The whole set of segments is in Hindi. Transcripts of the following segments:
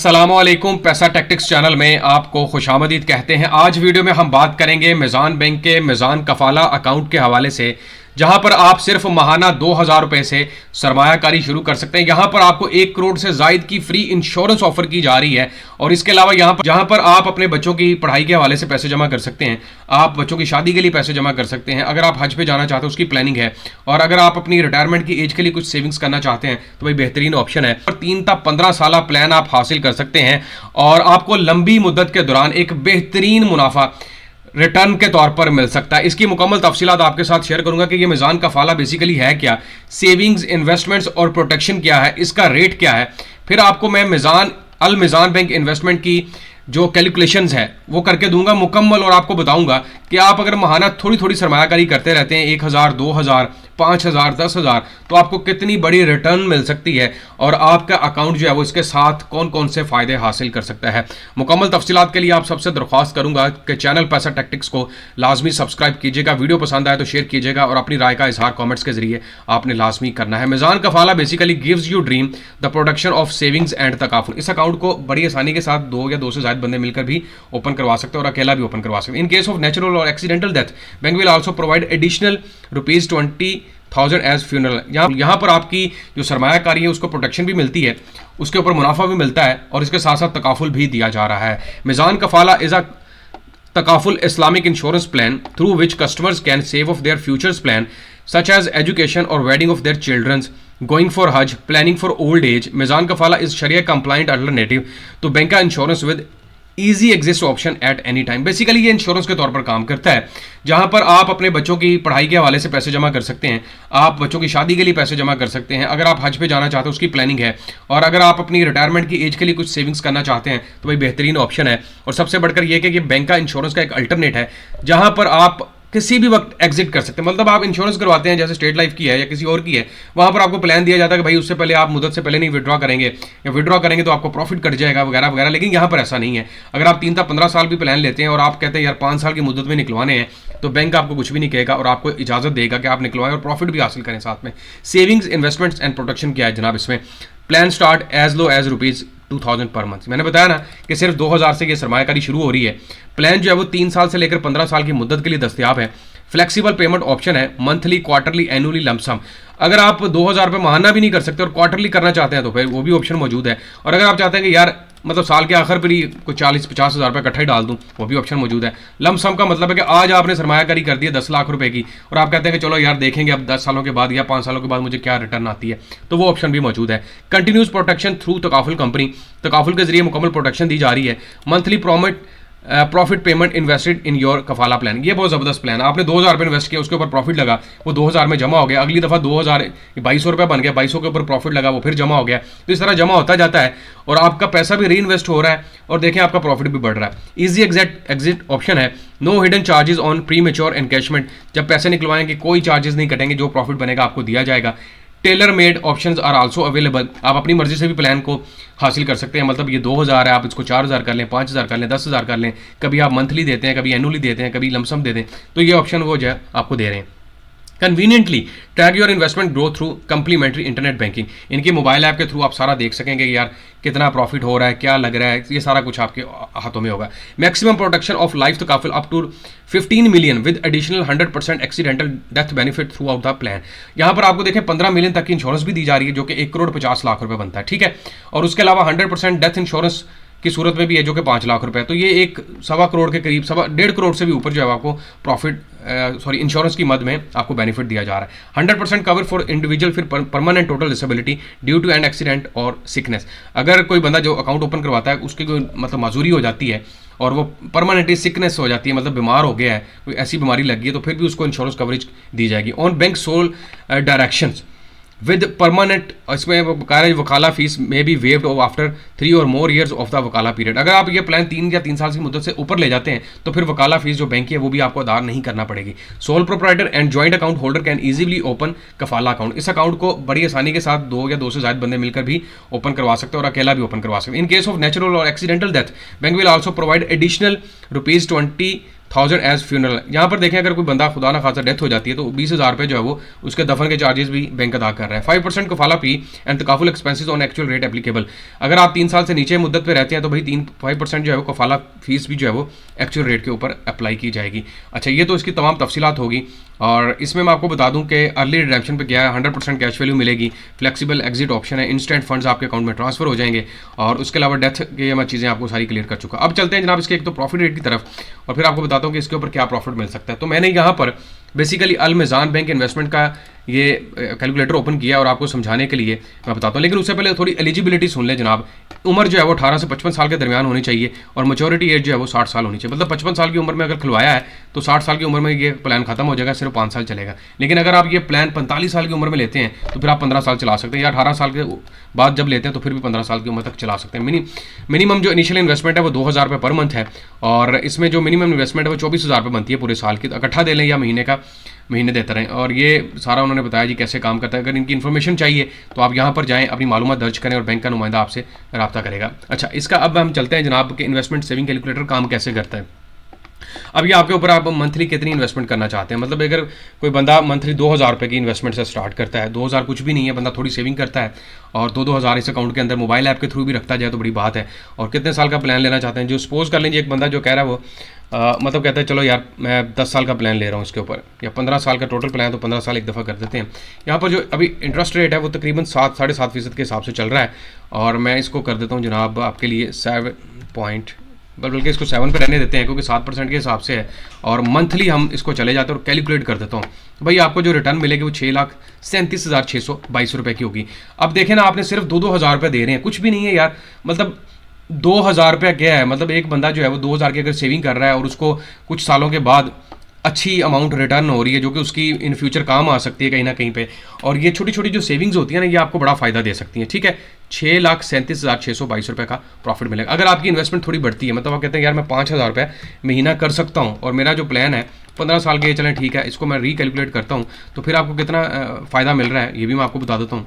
अस्सलामुअलैकुम। पैसा टैक्टिक्स चैनल में आपको खुशामदीद कहते हैं। आज वीडियो में हम बात करेंगे मिज़ान बैंक के मिज़ान कफ़ाला अकाउंट के हवाले से, जहां पर आप सिर्फ माहाना 2000 रुपए से सरमायाकारी शुरू कर सकते हैं। यहां पर आपको 1 करोड़ से जायद की फ्री इंश्योरेंस ऑफर की जा रही है और इसके अलावा जहां पर आप अपने बच्चों की पढ़ाई के हवाले से पैसे जमा कर सकते हैं, आप बच्चों की शादी के लिए पैसे जमा कर सकते हैं, अगर आप हज पे जाना चाहते हैं उसकी प्लानिंग है, और अगर आप अपनी रिटायरमेंट की एज के लिए कुछ सेविंग्स करना चाहते हैं तो भाई बेहतरीन ऑप्शन है। और 3 था 15 साल प्लान आप हासिल कर सकते हैं और आपको लंबी मुद्दत के दौरान एक बेहतरीन मुनाफा रिटर्न के तौर पर मिल सकता है। इसकी मुकम्मल तफसीलात आपके साथ शेयर करूंगा कि ये मिज़ान कफ़ाला बेसिकली है क्या, सेविंग्स, इन्वेस्टमेंट्स और प्रोटेक्शन क्या है, इसका रेट क्या है। फिर आपको मैं अल मिज़ान बैंक इन्वेस्टमेंट की जो कैलकुलेशंस है वो करके दूंगा मुकम्मल, और आपको बताऊंगा कि आप अगर माहाना थोड़ी थोड़ी सरमायाकारी करते रहते हैं 1000, 2000, 5000, 10,000, तो आपको कितनी बड़ी रिटर्न मिल सकती है और आपका अकाउंट जो है वो इसके साथ कौन कौन से फायदे हासिल कर सकता है। मुकम्मल तफसीलात के लिए आप सबसे दरख्वास्त करूंगा कि चैनल पैसा टैक्टिक्स को लाजमी सब्सक्राइब कीजिएगा, वीडियो पसंद आए तो शेयर कीजिएगा और अपनी राय का इजहार कॉमेंट्स के जरिए आपने लाजमी करना है। Meezan Kafala basically gives you dream the production of savings and तकाफुल। इस अकाउंट को बड़ी आसानी के साथ 2 या 2 से ज्यादा बंदे मिलकर भी ओपन करवा सकते हैं और अकेला भी ओपन करवा सकते हैं। इन केस ऑफ नेचुरल और accidental death bank will also provide additional ₹20,000 as funeral. यहाँ पर आपकी जो सरमायाकारी है उसको प्रोटेक्शन भी मिलती है, उसके ऊपर मुनाफा भी मिलता है और इसके साथ साथ तकाफुल भी दिया जा रहा है। मिज़ान कफ़ाला इज अ तकाफुल Islamic insurance plan through which customers can save of their futures plan such as education और wedding of their childrens, going for हज, planning for old age. Meezan Kafala is शरिया कंप्लाइंट अल्टरनेटिव टू बैंक का insurance with easy exist option at any time. Basically ये इंश्योरेंस के तौर पर काम करता है, जहां पर आप अपने बच्चों की पढ़ाई के हवाले से पैसे जमा कर सकते हैं, आप बच्चों की शादी के लिए पैसे जमा कर सकते हैं, अगर आप हज पे जाना चाहते हैं उसकी प्लानिंग है, और अगर आप अपनी रिटायरमेंट की एज के लिए कुछ सेविंग्स करना चाहते हैं तो भाई बेहतरीन ऑप्शन है। और सबसे बढ़कर यह कि ये बैंक का इंश्योरेंस का एक अल्टरनेट है जहां पर आप किसी भी वक्त एग्जिट कर सकते हैं। मतलब आप इंश्योरेंस करवाते हैं जैसे स्टेट लाइफ की है या किसी और की है, वहां पर आपको प्लान दिया जाता है कि भाई उससे पहले आप मुद्दत से पहले नहीं विड्रॉ करेंगे, या विड्रॉ करेंगे तो आपको प्रॉफिट कट जाएगा वगैरह वगैरह। लेकिन यहाँ पर ऐसा नहीं है। अगर आप 3 था 15 साल भी प्लान लेते हैं और आप कहते हैं यार 5 साल की मुद्दत में निकलवाने हैं, तो बैंक आपको कुछ भी नहीं कहेगा और आपको इजाजत देगा कि आप निकलवाएं और प्रॉफिट भी हासिल करें साथ में। सेविंग्स, इन्वेस्टमेंट्स एंड प्रोटेक्शन क्या है जनाब इसमें। Plan start as low as ₹2000 per month. मैंने बताया ना कि सिर्फ 2000 से ये सरमायाकारी शुरू हो रही है। प्लान जो है वो 3 साल से लेकर 15 साल की मुद्दत के लिए दस्तयाब है। फ्लेक्सिबल पेमेंट ऑप्शन है, मंथली, क्वार्टरली, एनुअली, लमसम। अगर आप 2000 रुपये माहाना भी नहीं कर सकते और क्वार्टरली करना चाहते हैं तो फिर वो भी ऑप्शन मौजूद है। और अगर आप चाहते हैं कि यार मतलब साल के आखिर पर ही कोई 40-50 हज़ार रुपये इकट्ठा ही डाल दूं, वो भी ऑप्शन मौजूद है। लमसम का मतलब है कि आज आपने सरमायाकारी कर दी है 10 लाख रुपए की और आप कहते हैं कि चलो यार देखेंगे अब 10 सालों के बाद या 5 सालों के बाद मुझे क्या रिटर्न आती है, तो वो ऑप्शन भी मौजूद है। कंटिन्यूस प्रोटेक्शन थ्रू तकाफुल कंपनी, तकाफुल के जरिए मुकम्मल प्रोटेक्शन दी जा रही है। Monthly profit payment invested in your Kafala plan. ये बहुत ज़बरदस्त प्लान है। आपने 2000 रुपये इन्वेस्ट किया, उसके ऊपर प्रॉफिट लगा, वो 2000 में जमा हो गया। अगली दफ़ा 2200 रुपये बन गया, 2200 के ऊपर प्रॉफिट लगा, वो फिर जमा हो गया। तो इस तरह जमा होता जाता है और आपका पैसा भी री इन्वेस्ट हो रहा है और देखें आपका प्रॉफिट भी बढ़ रहा है। ईजी एग्जिट ऑप्शन है, no hidden charges on premature encashment. जब पैसे निकलवाएंगे कोई चार्जेस नहीं कटेंगे, जो प्रॉफिट बनेगा आपको दिया जाएगा। Tailor made options are also available. आप अपनी मर्जी से भी प्लान को हासिल कर सकते हैं। मतलब ये 2000 है, आप इसको 4000 कर लें, 5000 कर लें, 10,000 कर लें, कभी आप मंथली देते हैं, कभी एनुअली देते हैं, कभी लमसम दे दें, तो ये ऑप्शन वो जो है आपको दे रहे हैं। Conveniently track your investment grow through complementary internet banking. इनकी मोबाइल ऐप के थ्रू आप सारा देख सकेंगे कि यार कितना प्रॉफिट हो रहा है, क्या लग रहा है, ये सारा कुछ आपके हाथों में होगा। मैक्सिमम प्रोटेक्शन ऑफ लाइफ तकाफुल up to 15 million with additional 100% accidental death benefit throughout the plan. यहाँ पर आपको देखें 15 मिलियन तक की इंश्योरेंस भी दी जा रही है, जो कि 1,50,00,000 रुपये बनता है, ठीक है। और उसके अलावा 100% डेथ इंश्योरेंस की सूरत में भी है, जो कि 5 लाख रुपए है। तो ये 1.25 करोड़ के करीब, 1.5 करोड़ से भी ऊपर जो है आपको इंश्योरेंस की मद में आपको बेनिफिट दिया जा रहा है। 100% कवर फॉर इंडिविजुअल फिर permanent total disability due to an accident और सिकनेस। अगर कोई बंदा जो अकाउंट ओपन करवाता है उसकी कोई मतलब माजूरी हो जाती है और वो परमानेंटली सिकनेस हो जाती है, मतलब बीमार हो गया है, कोई ऐसी बीमारी लग गई है, तो फिर भी उसको इंश्योरेंस कवरेज दी जाएगी। On bank sole directions with permanent, इसमें वकाला fees may be waived off after 3 और मोर ईयर्स ऑफ द वकाला पीरियड। अगर आप ये प्लान 3 साल की मुद्दत से ऊपर ले जाते हैं तो फिर वकाला फीस जो बैंक की है वो भी आपको अदा नहीं करना पड़ेगी। Sole proprietor and joint account holder can easily open Kafala account. इस अकाउंट को बड़ी आसानी के साथ 2 या 2 से ज्यादा बंदे मिलकर भी ओपन करवा सकते हैं और अकेला भी ओपन करवा सकते हैं। इन केस ऑफ नेचुरल और accidental death bank will also provide additional ₹20,000 1000 as funeral. यहाँ पर देखें अगर कोई बंदा खुदा ना खासा डेथ हो जाती है तो 20,000 रुपये जो है वो उसके दफन के चार्जेस भी बैंक अदा कर रहा है। 5% कफाला फी एंड तकाफुल expenses on actual rate applicable. अगर आप 3 साल से नीचे मुद्दत पे रहते हैं तो भाई 5% जो है वो कफाला फीस भी जो है वो एक्चुअल रेट के ऊपर अप्लाई की जाएगी। अच्छा, ये तो इसकी तमाम तफसीलात होगी। और इसमें मैं आपको बता दूं कि अर्ली रिडेम्पशन पे क्या है, 100% कैश वैल्यू मिलेगी, फ्लेक्सिबल एग्जिट ऑप्शन है, इंस्टेंट फंड्स आपके अकाउंट में ट्रांसफर हो जाएंगे, और उसके अलावा डेथ की मैं चीज़ें आपको सारी क्लियर कर चुका। अब चलते हैं जनाब इसके एक तो प्रॉफिट रेट की तरफ, और फिर आपको बताता हूँ कि इसके ऊपर क्या प्रॉफिट मिल सकता है। तो मैंने यहाँ पर बेसिकली अल मिज़ान बैंक इन्वेस्टमेंट का ये कैलकुलेटर ओपन किया और आपको समझाने के लिए मैं बताता हूँ। लेकिन उससे पहले थोड़ी एलिजिबिलिटी सुन ले जनाब। उम्र जो है वो 18 से 55 साल के दरमियान होनी चाहिए, और मैच्योरिटी एज जो है वो 60 साल होनी चाहिए। मतलब 55 साल की उम्र में अगर खुलवाया है तो 60 साल की उम्र में ये प्लान खत्म हो जाएगा, सिर्फ 5 साल चलेगा। लेकिन अगर आप ये प्लान 45 साल की उम्र में लेते हैं तो फिर आप 15 साल चला सकते हैं, या 18 साल के बाद जब लेते हैं तो फिर भी 15 साल की उम्र तक चला सकते हैं। मिनिमम जो इनिशियल इन्वेस्टमेंट है वो 2000 रुपये पर मंथ है, और इसमें जो मिनिमम इन्वेस्टमेंट है वो 24,000 रुपये बनती है पूरे साल की। तो इकट्ठा दे लें या महीने देते रहें। और ये सारा उन्होंने बताया जी कैसे काम करता है। अगर इनकी इन्फॉर्मेशन चाहिए तो आप यहाँ पर जाएं, अपनी मालूमात दर्ज करें और बैंक का नुमाइंदा आपसे रब्ता करेगा। अच्छा, इसका अब हम चलते हैं जनाब कि इन्वेस्टमेंट सेविंग कैलकुलेटर काम कैसे करता है। अब ये आपके ऊपर, आप मंथली कितनी इन्वेस्टमेंट करना चाहते हैं। मतलब अगर कोई बंदा मंथली 2000 रुपये की इन्वेस्टमेंट से स्टार्ट करता है, 2000 कुछ भी नहीं है, बंदा थोड़ी सेविंग करता है और 2-2 हज़ार इस अकाउंट के अंदर मोबाइल ऐप के थ्रू भी रखता जाए तो बड़ी बात है। और कितने साल का प्लान लेना चाहते हैं, जो सपोज कर लीजिए एक बंदा जो कह रहा है वो मतलब कहता है चलो यार मैं 10 साल का प्लान ले रहा हूँ इसके ऊपर, या 15 साल का टोटल प्लान है तो 15 साल एक दफ़ा कर देते हैं। यहाँ पर जो अभी इंटरेस्ट रेट है वो तकरीबन 7-7.5% के हिसाब से चल रहा है, और मैं इसको कर देता हूँ जनाब आपके लिए 7 बल्कि इसको 7 पे रहने देते हैं क्योंकि 7% के हिसाब से है, और मंथली हम इसको चले जाते हैं और कैलकुलेट कर देता हूँ। भाई आपको जो रिटर्न मिलेगी वो 6,37,622 रुपये की होगी। अब देखें ना, आपने सिर्फ 2-2 हज़ार रुपये दे रहे हैं, कुछ भी नहीं है यार। मतलब 2,000 रुपया क्या है, मतलब एक बंदा जो है वो 2,000 की अगर सेविंग कर रहा है और उसको कुछ सालों के बाद अच्छी अमाउंट रिटर्न हो रही है जो कि उसकी इन फ्यूचर काम आ सकती है कहीं ना कहीं पे, और ये छोटी छोटी जो सेविंग्स होती है ना ये आपको बड़ा फ़ायदा दे सकती हैं। ठीक है, 6,37,622 रुपये का प्रॉफिट मिलेगा। अगर आपकी इन्वेस्टमेंट थोड़ी बढ़ती है, मतलब आप कहते हैं यार मैं 5,000 रुपये महीना कर सकता हूँ और मेरा जो प्लान है 15 साल के, चलें ठीक है, इसको मैं रिकैलकुलेट करता हूँ तो फिर आपको कितना फ़ायदा मिल रहा है ये भी मैं आपको बता देता हूँ।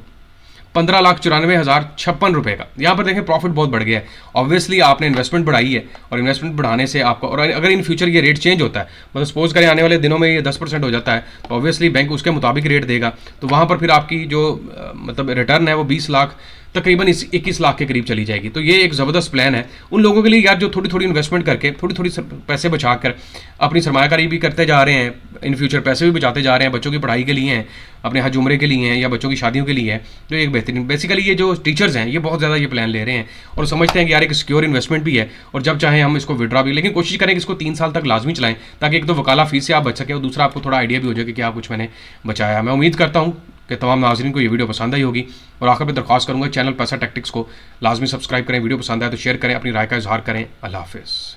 15,94,056 रुपये का। यहाँ पर देखें प्रॉफिट बहुत बढ़ गया है। ऑब्वियसली आपने इन्वेस्टमेंट बढ़ाई है, और इन्वेस्टमेंट बढ़ाने से आपको, और अगर इन फ्यूचर ये रेट चेंज होता है, मतलब सपोज करें आने वाले दिनों में ये 10% हो जाता है तो ऑब्वियसली बैंक उसके मुताबिक रेट देगा, तो वहाँ पर फिर आपकी जो मतलब रिटर्न है वो 20 लाख तकरीबन 21 लाख के करीब चली जाएगी। तो ये एक ज़बरदस्त प्लान है उन लोगों के लिए यार जो थोड़ी थोड़ी इन्वेस्टमेंट करके थोड़ी थोड़ी पैसे बचा कर अपनी सरमायाकारी भी करते जा रहे हैं, इन फ्यूचर पैसे भी बचाते जा रहे हैं, बच्चों की पढ़ाई के लिए हैं, अपने हज उम्रे के लिए हैं, या बच्चों की शादियों के लिए है। तो एक बेहतरीन, बेसिकली ये जो टीचर्स हैं ये बहुत ज़्यादा ये प्लान ले रहे हैं और समझते हैं कि यार एक सिक्योर इन्वेस्टमेंट भी है, और जब चाहें हम इसको विड्रा भी, लेकिन कोशिश करें कि इसको 3 साल तक लाजमी चलाएं ताकि एक तो वकाला फीस से आप बच सकें और दूसरा आपको थोड़ा आइडिया भी हो जाए कि क्या कुछ मैंने बचाया। मैं उम्मीद करता हूँ कि तमाम नाज़रीन को ये वीडियो पसंद आई होगी, और आखिर में दरख्वास्त करूँगा चैनल पैसा टैक्टिक्स को लाजमी सब्सक्राइब करें, वीडियो पसंद आए तो शेयर करें, अपनी राय का इजहार करें। अल्लाह हाफिज़।